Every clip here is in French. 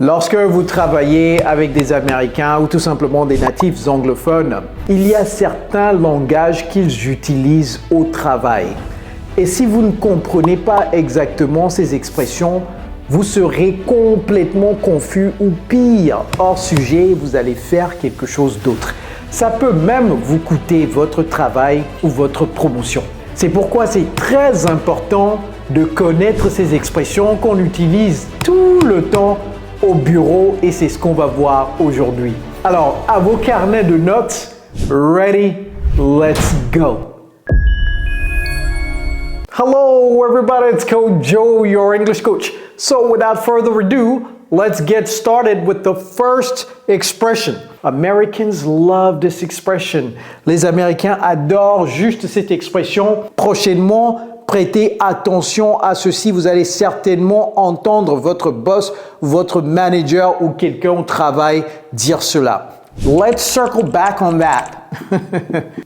Lorsque vous travaillez avec des Américains ou tout simplement des natifs anglophones, il y a certains langages qu'ils utilisent au travail. Et si vous ne comprenez pas exactement ces expressions, vous serez complètement confus ou pire, hors sujet, vous allez faire quelque chose d'autre. Ça peut même vous coûter votre travail ou votre promotion. C'est pourquoi c'est très important de connaître ces expressions qu'on utilise tout le temps au bureau et c'est ce qu'on va voir aujourd'hui. Alors, à vos carnets de notes, ready, let's go. Hello everybody, it's Coach Joe, your English coach. So without further ado, let's get started with the first expression. Americans love this expression. Les Américains adorent juste cette expression. Prochainement, prêtez attention à ceci. Vous allez certainement entendre votre boss, votre manager ou quelqu'un au travail dire cela. Let's circle back on that.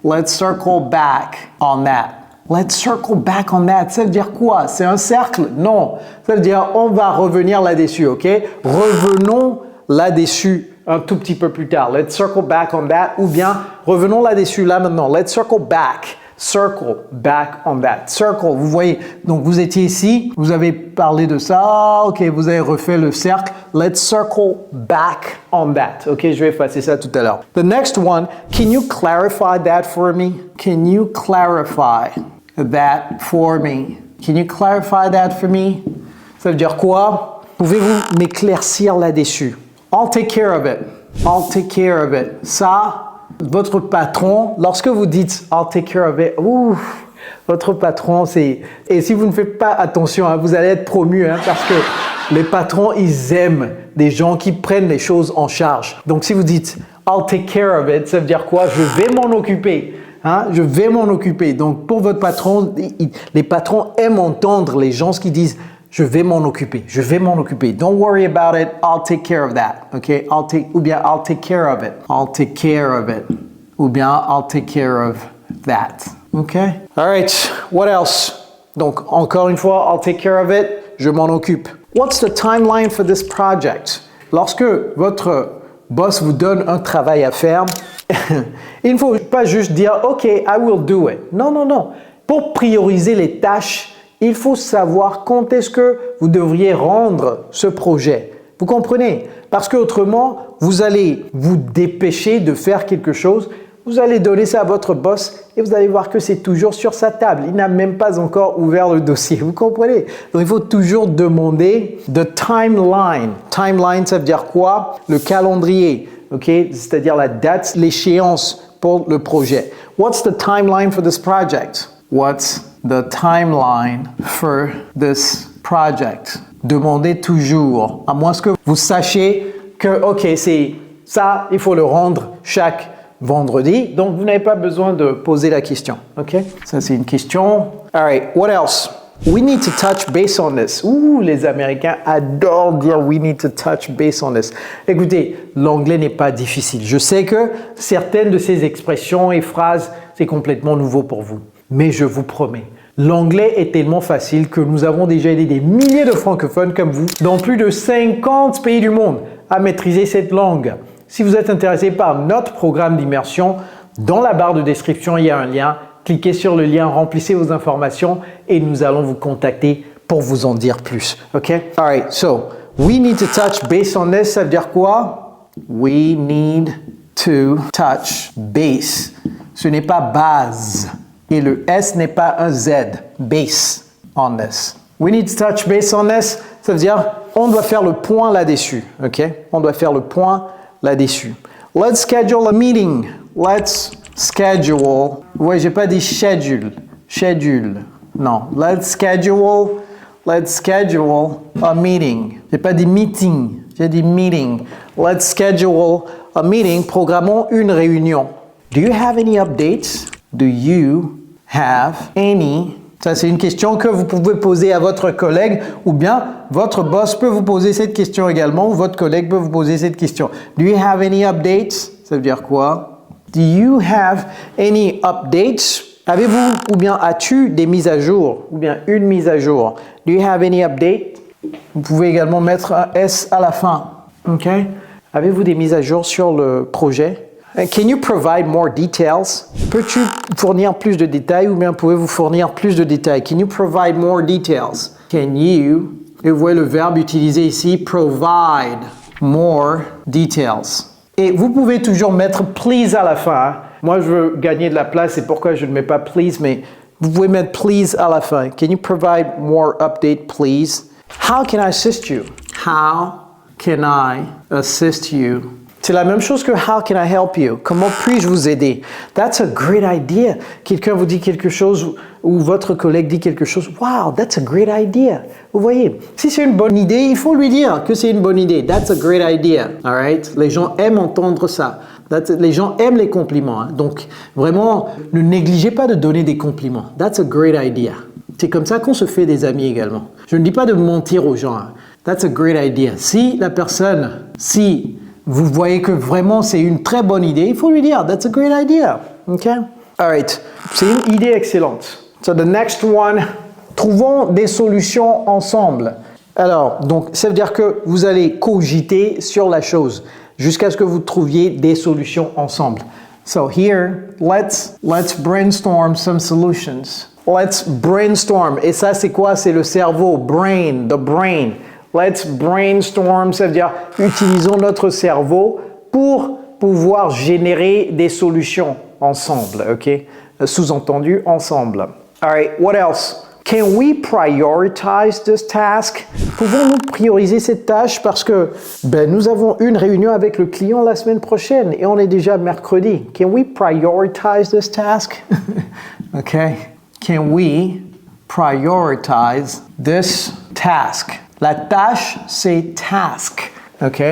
Let's circle back on that. Let's circle back on that. Ça veut dire quoi? C'est un cercle? Non. Ça veut dire on va revenir là-dessus, ok? Revenons là-dessus un tout petit peu plus tard. Let's circle back on that. Ou bien revenons là-dessus là maintenant. Let's circle back. Circle back on that. Circle, vous voyez, donc vous étiez ici, vous avez parlé de ça, ok, vous avez refait le cercle. Let's circle back on that. Ok, je vais effacer ça tout à l'heure. The next one, can you clarify that for me? Can you clarify that for me? Can you clarify that for me? Ça veut dire quoi? Pouvez-vous m'éclaircir là-dessus? I'll take care of it. I'll take care of it. Ça, votre patron, lorsque vous dites « I'll take care of it », votre patron, c'est... Et si vous ne faites pas attention, vous allez être promu parce que les patrons, ils aiment des gens qui prennent les choses en charge. Donc, si vous dites « I'll take care of it », ça veut dire quoi? Je vais m'en occuper. Je vais m'en occuper. Donc, pour votre patron, les patrons aiment entendre les gens qui disent « Je vais m'en occuper. Je vais m'en occuper. Don't worry about it. I'll take care of that. Okay? Ou bien I'll take care of it. I'll take care of it. Ou bien I'll take care of that. Okay? All right. What else? Donc, encore une fois, I'll take care of it. Je m'en occupe. What's the timeline for this project? Lorsque votre boss vous donne un travail à faire, il ne faut pas juste dire « OK, I will do it ». Non, non, non. Pour prioriser les tâches, il faut savoir quand est-ce que vous devriez rendre ce projet. Vous comprenez? Parce qu'autrement, vous allez vous dépêcher de faire quelque chose, vous allez donner ça à votre boss et vous allez voir que c'est toujours sur sa table. Il n'a même pas encore ouvert le dossier. Vous comprenez? Donc, il faut toujours demander the timeline. Timeline, ça veut dire quoi? Le calendrier, ok? C'est-à-dire la date, l'échéance pour le projet. What's the timeline for this project? What's the timeline for this project? Demandez toujours, à moins que vous sachiez que, ok, c'est ça, il faut le rendre chaque vendredi, donc vous n'avez pas besoin de poser la question, ok? Ça, c'est une question. All right, what else? We need to touch base on this. Les Américains adorent dire we need to touch base on this. Écoutez, l'anglais n'est pas difficile. Je sais que certaines de ces expressions et phrases, c'est complètement nouveau pour vous. Mais je vous promets, l'anglais est tellement facile que nous avons déjà aidé des milliers de francophones comme vous dans plus de 50 pays du monde à maîtriser cette langue. Si vous êtes intéressé par notre programme d'immersion, dans la barre de description, il y a un lien. Cliquez sur le lien, remplissez vos informations et nous allons vous contacter pour vous en dire plus. OK? All right, so we need to touch base on this. Ça veut dire quoi? We need to touch base. Ce n'est pas base. Et le S n'est pas un Z. Base on this. We need to touch base on this. Ça veut dire, on doit faire le point là-dessus. OK? On doit faire le point là-dessus. Let's schedule a meeting. Let's schedule. Ouais, j'ai pas dit schedule. Schedule. Non. Let's schedule a meeting. J'ai pas dit meeting. J'ai dit meeting. Let's schedule a meeting. Programmons une réunion. Do you have any updates? Do you have any? Ça, c'est une question que vous pouvez poser à votre collègue ou bien votre boss peut vous poser cette question également ou votre collègue peut vous poser cette question. Do you have any updates? Ça veut dire quoi? Do you have any updates? Avez-vous ou bien as-tu des mises à jour ou bien une mise à jour? Do you have any update? Vous pouvez également mettre un S à la fin. Okay? Avez-vous des mises à jour sur le projet? Can you provide more details? Peux-tu fournir plus de détails ou bien pouvez-vous fournir plus de détails? Can you provide more details? Can you, et vous voyez le verbe utilisé ici, provide more details. Et vous pouvez toujours mettre please à la fin. Moi, je veux gagner de la place, c'est pourquoi je ne mets pas please, mais vous pouvez mettre please à la fin. Can you provide more update, please? How can I assist you? How can I assist you? C'est la même chose que how can I help you? Comment puis-je vous aider? That's a great idea. Quelqu'un vous dit quelque chose ou votre collègue dit quelque chose. Wow, that's a great idea. Vous voyez, si c'est une bonne idée, il faut lui dire que c'est une bonne idée. That's a great idea. All right? Les gens aiment entendre ça. Les gens aiment les compliments. Hein? Donc, vraiment, ne négligez pas de donner des compliments. That's a great idea. C'est comme ça qu'on se fait des amis également. Je ne dis pas de mentir aux gens. Hein? That's a great idea. Si vous voyez que vraiment c'est une très bonne idée, il faut lui dire that's a great idea. Okay? All right. C'est une idée excellente. So the next one, trouvons des solutions ensemble. Alors, donc ça veut dire que vous allez cogiter sur la chose jusqu'à ce que vous trouviez des solutions ensemble. So here, let's brainstorm some solutions. Let's brainstorm. Et ça c'est quoi? C'est le cerveau, brain, the brain. Let's brainstorm, ça veut dire utilisons notre cerveau pour pouvoir générer des solutions ensemble, ok? Sous-entendu, ensemble. All right, what else? Can we prioritize this task? Pouvons-nous prioriser cette tâche parce que nous avons une réunion avec le client la semaine prochaine et on est déjà mercredi. Can we prioritize this task? Okay. Can we prioritize this task? La tâche, c'est task. OK?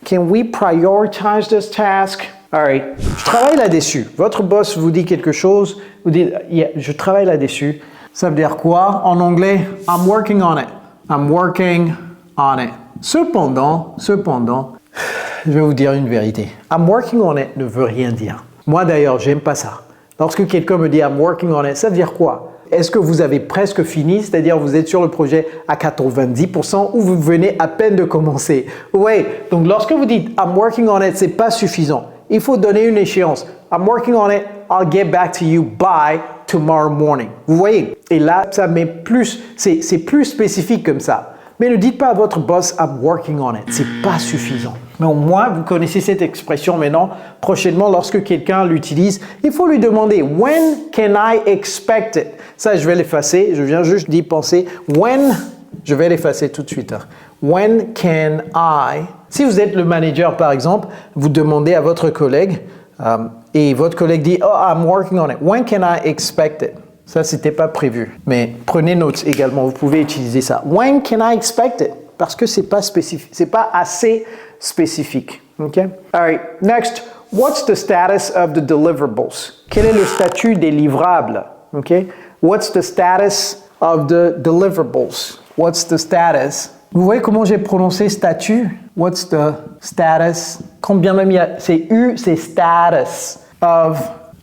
Can we prioritize this task? All right. Je travaille là-dessus. Votre boss vous dit quelque chose, vous dites, yeah, je travaille là-dessus. Ça veut dire quoi? En anglais, I'm working on it. I'm working on it. Cependant, je vais vous dire une vérité. I'm working on it ne veut rien dire. Moi d'ailleurs, j'aime pas ça. Lorsque quelqu'un me dit I'm working on it, ça veut dire quoi? Est-ce que vous avez presque fini, c'est-à-dire vous êtes sur le projet à 90% ou vous venez à peine de commencer? Oui, donc lorsque vous dites I'm working on it, c'est pas suffisant. Il faut donner une échéance. I'm working on it, I'll get back to you by tomorrow morning. Vous voyez? Et là, ça met plus, c'est plus spécifique comme ça. Mais ne dites pas à votre boss I'm working on it, c'est pas suffisant. Mais au moins, vous connaissez cette expression maintenant. Prochainement, lorsque quelqu'un l'utilise, il faut lui demander When can I expect it? Ça, je vais l'effacer. Je viens juste d'y penser. When, je vais l'effacer tout de suite. When can I? Si vous êtes le manager, par exemple, vous demandez à votre collègue et votre collègue dit Oh, I'm working on it. When can I expect it? Ça, c'était pas prévu. Mais prenez note également. Vous pouvez utiliser ça. When can I expect it? Parce que c'est pas spécifique. C'est pas assez spécifique. Okay? All right. Next, what's the status of the deliverables? Quel est le statut des livrables? Okay? What's the status of the deliverables? What's the status? Vous voyez comment j'ai prononcé statut? What's the status? Combien même il y a? C'est U, c'est status of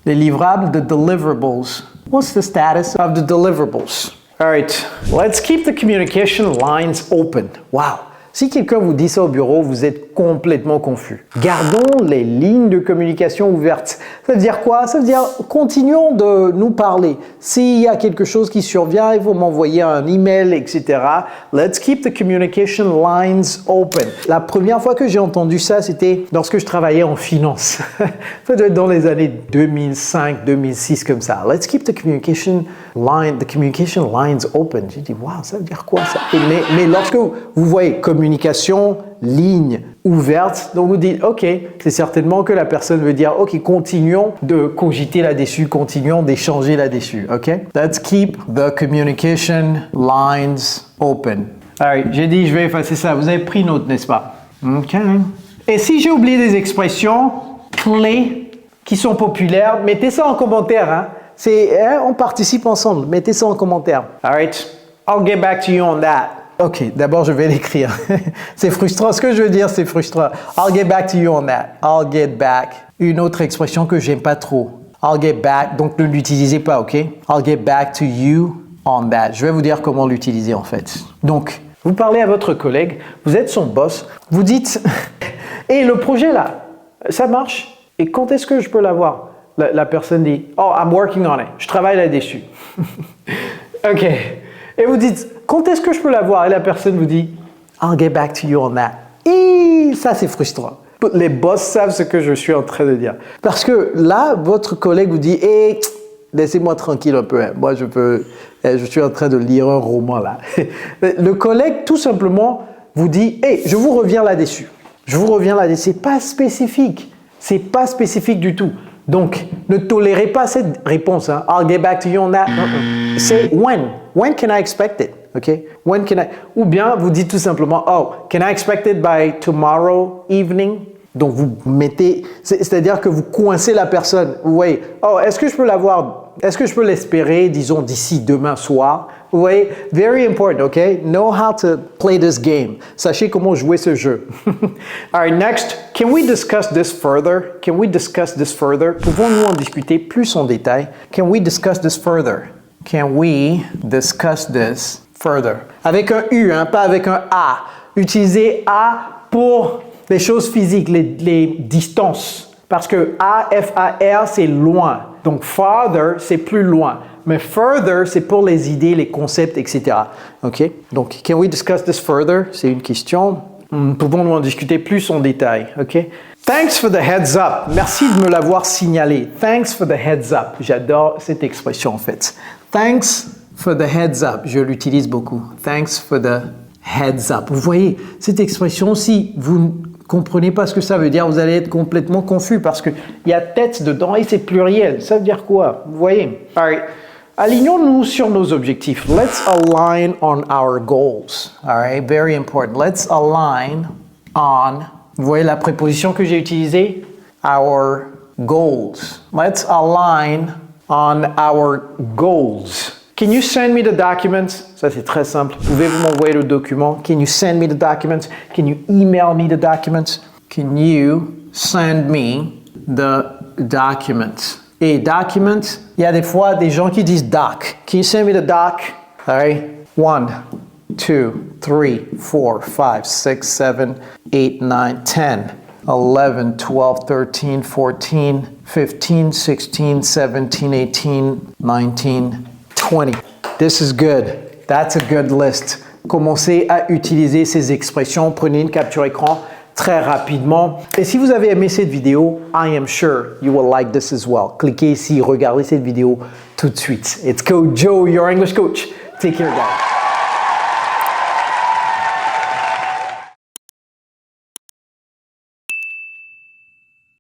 les livrables, the deliverables. What's the status of the deliverables? All right, let's keep the communication lines open. Wow. Si quelqu'un vous dit ça au bureau, vous êtes complètement confus. Gardons les lignes de communication ouvertes. Ça veut dire quoi? Ça veut dire continuons de nous parler. S'il y a quelque chose qui survient, il faut m'envoyer un email, etc. Let's keep the communication lines open. La première fois que j'ai entendu ça, c'était lorsque je travaillais en finance. Ça doit être dans les années 2005, 2006 comme ça. Let's keep the communication lines open. J'ai dit, wow, ça veut dire quoi ça? Mais lorsque vous voyez communication, ligne ouverte, donc vous dites, ok, c'est certainement que la personne veut dire, ok, continuons de cogiter là-dessus, continuons d'échanger là-dessus, ok? Let's keep the communication lines open. Alright, j'ai dit, je vais effacer ça. Vous avez pris note, n'est-ce pas? Ok. Et si j'ai oublié des expressions clés qui sont populaires, mettez ça en commentaire, hein? On participe ensemble. Mettez ça en commentaire. All right. I'll get back to you on that. OK, d'abord, je vais l'écrire. C'est frustrant. Ce que je veux dire, c'est frustrant. I'll get back to you on that. I'll get back. Une autre expression que j'aime pas trop. I'll get back. Donc, ne l'utilisez pas, OK? I'll get back to you on that. Je vais vous dire comment l'utiliser, en fait. Donc, vous parlez à votre collègue. Vous êtes son boss. Vous dites, Et le projet là, ça marche. Et quand est-ce que je peux l'avoir? La personne dit, oh, I'm working on it. Je travaille là-dessus. OK. Et vous dites, quand est-ce que je peux l'avoir? Et la personne vous dit, I'll get back to you on that. Et ça, c'est frustrant. Les boss savent ce que je suis en train de dire. Parce que là, votre collègue vous dit, hey, laissez-moi tranquille un peu. Hein. Moi, je suis en train de lire un roman là. Le collègue, tout simplement, vous dit, hey, je vous reviens là-dessus. Je vous reviens là-dessus. C'est pas spécifique. C'est pas spécifique du tout. Donc, ne tolérez pas cette réponse. Hein. I'll get back to you on that. C'est when. When can I expect it? Okay? When can I? Ou bien, vous dites tout simplement, oh, can I expect it by tomorrow evening? Donc, vous mettez, c'est-à-dire que vous coincez la personne. Vous voyez, oh, est-ce que je peux l'avoir? Est-ce que je peux l'espérer, disons, d'ici demain soir? Vous voyez, very important, okay? Know how to play this game. Sachez comment jouer ce jeu. All right, next, can we discuss this further? Can we discuss this further? Pouvons-nous en discuter plus en détail? Can we discuss this further? Can we discuss this further? Avec un U, hein, pas avec un A. Utilisez A pour les choses physiques, les distances. Parce que A, F-A-R, c'est loin. Donc, farther, c'est plus loin. Mais further, c'est pour les idées, les concepts, etc. OK? Donc, can we discuss this further? C'est une question. Pouvons-nous en discuter plus en détail? OK? Thanks for the heads up. Merci de me l'avoir signalé. Thanks for the heads up. J'adore cette expression, en fait. Thanks for the heads up. Je l'utilise beaucoup. Thanks for the heads up. Vous voyez, cette expression, si vous ne comprenez pas ce que ça veut dire, vous allez être complètement confus parce qu'il y a tête dedans et c'est pluriel. Ça veut dire quoi? Vous voyez? All right. Alignons-nous sur nos objectifs. Let's align on our goals. All right, very important. Let's align on. Vous voyez la préposition que j'ai utilisée? Our goals. Let's align on our goals. Can you send me the documents? Ça, c'est très simple. Pouvez-vous m'envoyer le document? Can you send me the documents? Can you email me the documents? Can you send me the documents? Et documents, il y a des fois des gens qui disent doc. Can you send me the doc? All right. 1, 2, 3, 4, 5, 6, 7, 8, 9, 10, 11, 12, 13, 14, 15, 16, 17, 18, 19, 20. This is good. That's a good list. Commencez à utiliser ces expressions. Prenez une capture écran très rapidement. Et si vous avez aimé cette vidéo, I am sure you will like this as well. Cliquez ici, regardez cette vidéo tout de suite. It's Coach Joe, your English coach. Take care, guys.